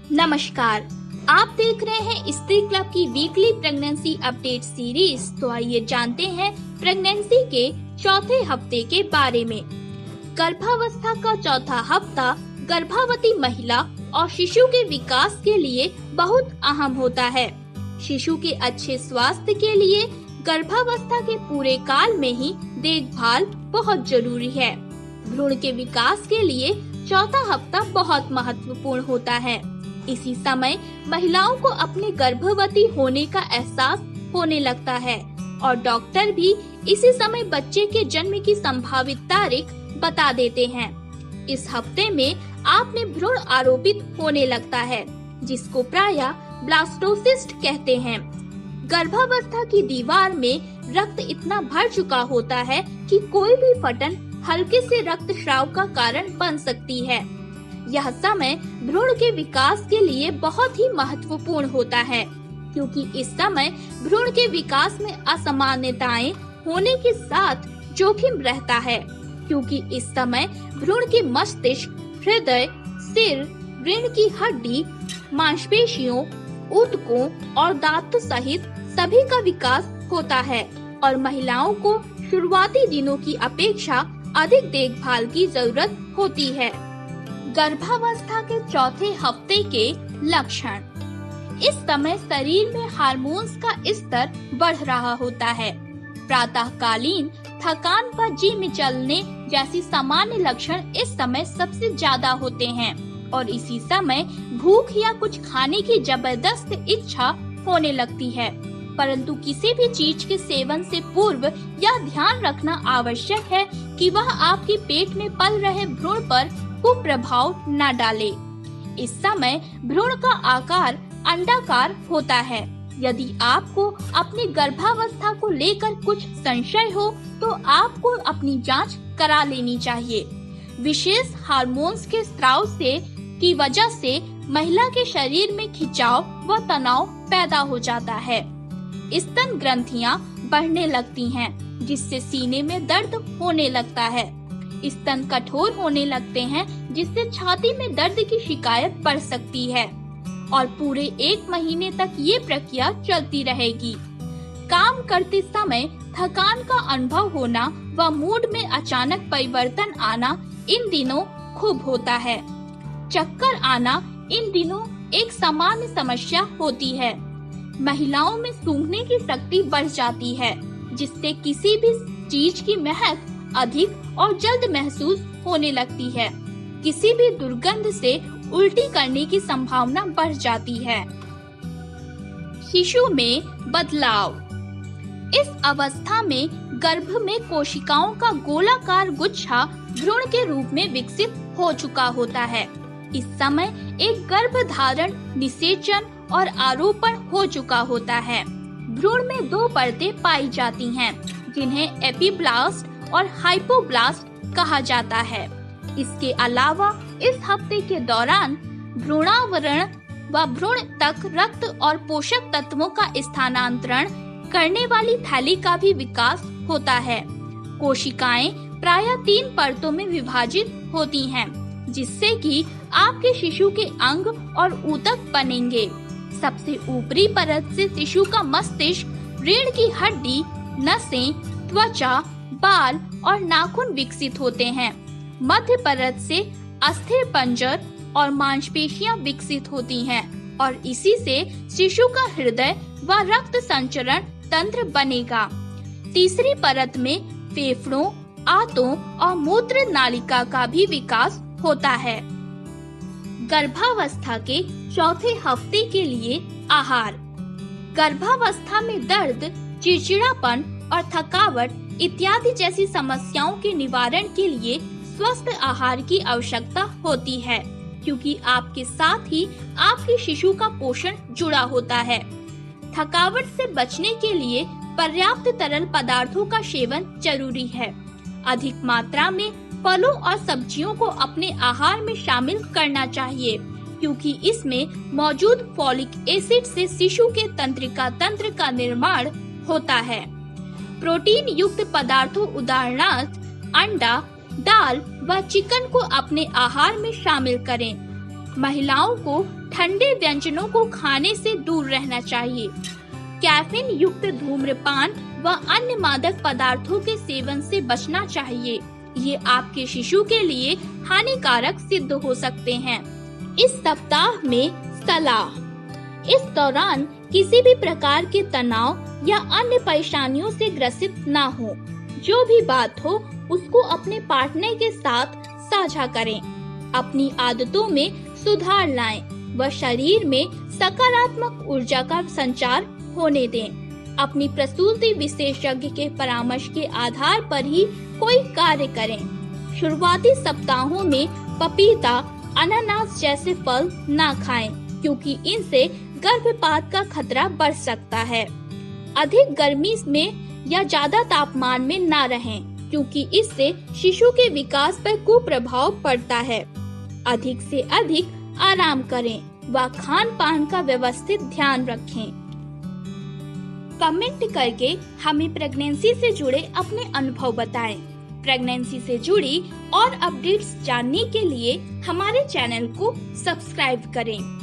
नमस्कार, आप देख रहे हैं स्त्री क्लब की वीकली प्रेगनेंसी अपडेट सीरीज। तो आइए जानते हैं प्रेगनेंसी के चौथे हफ्ते के बारे में। गर्भावस्था का चौथा हफ्ता गर्भवती महिला और शिशु के विकास के लिए बहुत अहम होता है। शिशु के अच्छे स्वास्थ्य के लिए गर्भावस्था के पूरे काल में ही देखभाल बहुत जरूरी है। भ्रूण के विकास के लिए चौथा हफ्ता बहुत महत्वपूर्ण होता है। इसी समय महिलाओं को अपने गर्भवती होने का एहसास होने लगता है और डॉक्टर भी इसी समय बच्चे के जन्म की संभावित तारीख बता देते हैं। इस हफ्ते में आप में भ्रूण आरोपित होने लगता है, जिसको प्रायः ब्लास्टोसिस्ट कहते हैं। गर्भावस्था की दीवार में रक्त इतना भर चुका होता है कि कोई भी फटन हल्के से रक्तस्राव का कारण बन सकती है। यह समय भ्रूण के विकास के लिए बहुत ही महत्वपूर्ण होता है, क्योंकि इस समय भ्रूण के विकास में असामान्यताएं होने के साथ जोखिम रहता है, क्योंकि इस समय भ्रूण के मस्तिष्क, हृदय, सिर, रीढ़ की हड्डी, मांसपेशियों, ऊतकों और दांत सहित सभी का विकास होता है और महिलाओं को शुरुआती दिनों की अपेक्षा अधिक देखभाल की जरूरत होती है। गर्भावस्था के चौथे हफ्ते के लक्षण। इस समय शरीर में हार्मोन्स का स्तर बढ़ रहा होता है। प्रातःकालीन थकान व जी में चलने जैसी सामान्य लक्षण इस समय सबसे ज्यादा होते हैं और इसी समय भूख या कुछ खाने की जबरदस्त इच्छा होने लगती है। परंतु किसी भी चीज के सेवन से पूर्व यह ध्यान रखना आवश्यक है कि वह आपके पेट में पल रहे भ्रूण पर कुप्रभाव न डाले। इस समय भ्रूण का आकार अंडाकार होता है। यदि आपको अपनी गर्भावस्था को लेकर कुछ संशय हो तो आपको अपनी जांच करा लेनी चाहिए। विशेष हार्मोन्स के स्राव से की वजह से महिला के शरीर में खिंचाव व तनाव पैदा हो जाता है। स्तन ग्रंथियां बढ़ने लगती हैं, जिससे सीने में दर्द होने लगता है। स्तन कठोर होने लगते हैं, जिससे छाती में दर्द की शिकायत बढ़ सकती है और पूरे 1 महीने तक ये प्रक्रिया चलती रहेगी। काम करते समय थकान का अनुभव होना व मूड में अचानक परिवर्तन आना इन दिनों खूब होता है। चक्कर आना इन दिनों एक सामान्य समस्या होती है। महिलाओं में सूंघने की शक्ति बढ़ जाती है, जिससे किसी भी चीज की महक अधिक और जल्द महसूस होने लगती है। किसी भी दुर्गंध से उल्टी करने की संभावना बढ़ जाती है। शिशु में बदलाव। इस अवस्था में गर्भ में कोशिकाओं का गोलाकार गुच्छा भ्रूण के रूप में विकसित हो चुका होता है। इस समय एक गर्भधारण, निषेचन और आरोपण हो चुका होता है। भ्रूण में 2 परतें पाई जाती हैं, जिन्हें एपीब्लास्ट और हाइपोब्लास्ट कहा जाता है। इसके अलावा इस हफ्ते के दौरान भ्रूणावरण व भ्रूण तक रक्त और पोषक तत्वों का स्थानांतरण करने वाली थैली का भी विकास होता है। कोशिकाएं प्रायः 3 परतों में विभाजित होती हैं, जिससे कि आपके शिशु के अंग और ऊतक बनेंगे। सबसे ऊपरी परत से शिशु का मस्तिष्क, रीढ़ की हड्डी, नसें, त्वचा, बाल और नाखून विकसित होते हैं। मध्य परत से अस्थिर पंजर और मांसपेशियां विकसित होती हैं और इसी से शिशु का हृदय व रक्त संचरण तंत्र बनेगा। तीसरी परत में फेफड़ों, आंतों और मूत्र नालिका का भी विकास होता है। गर्भावस्था के चौथे हफ्ते के लिए आहार। गर्भावस्था में दर्द, चिड़चिड़ापन और थकावट इत्यादि जैसी समस्याओं के निवारण के लिए स्वस्थ आहार की आवश्यकता होती है, क्योंकि आपके साथ ही आपके शिशु का पोषण जुड़ा होता है। थकावट से बचने के लिए पर्याप्त तरल पदार्थों का सेवन जरूरी है। अधिक मात्रा में फलों और सब्जियों को अपने आहार में शामिल करना चाहिए, क्योंकि इसमें मौजूद फॉलिक एसिड से शिशु के तंत्रिका तंत्र का निर्माण होता है। प्रोटीन युक्त पदार्थों उदाहरणार्थ अंडा, दाल व चिकन को अपने आहार में शामिल करें। महिलाओं को ठंडे व्यंजनों को खाने से दूर रहना चाहिए। कैफीन युक्त धूम्रपान व अन्य मादक पदार्थों के सेवन से बचना चाहिए। ये आपके शिशु के लिए हानिकारक सिद्ध हो सकते हैं। इस सप्ताह में सलाह: इस दौरान किसी भी प्रकार के तनाव या अन्य परेशानियों से ग्रसित ना हो। जो भी बात हो उसको अपने पार्टनर के साथ साझा करें। अपनी आदतों में सुधार लाएं व शरीर में सकारात्मक ऊर्जा का संचार होने दें। अपनी प्रसूति विशेषज्ञ के परामर्श के आधार पर ही कोई कार्य करें। शुरुआती सप्ताहों में पपीता, अनानास जैसे फल ना खाएं, क्योंकि इनसे गर्भपात का खतरा बढ़ सकता है। अधिक गर्मी में या ज्यादा तापमान में ना रहें, क्योंकि इससे शिशु के विकास पर कुप्रभाव पड़ता है। अधिक से अधिक आराम करें व खान पान का व्यवस्थित ध्यान रखें। कमेंट करके हमें प्रेगनेंसी से जुड़े अपने अनुभव बताएं। प्रेगनेंसी से जुड़ी और अपडेट्स जानने के लिए हमारे चैनल को सब्सक्राइब करें।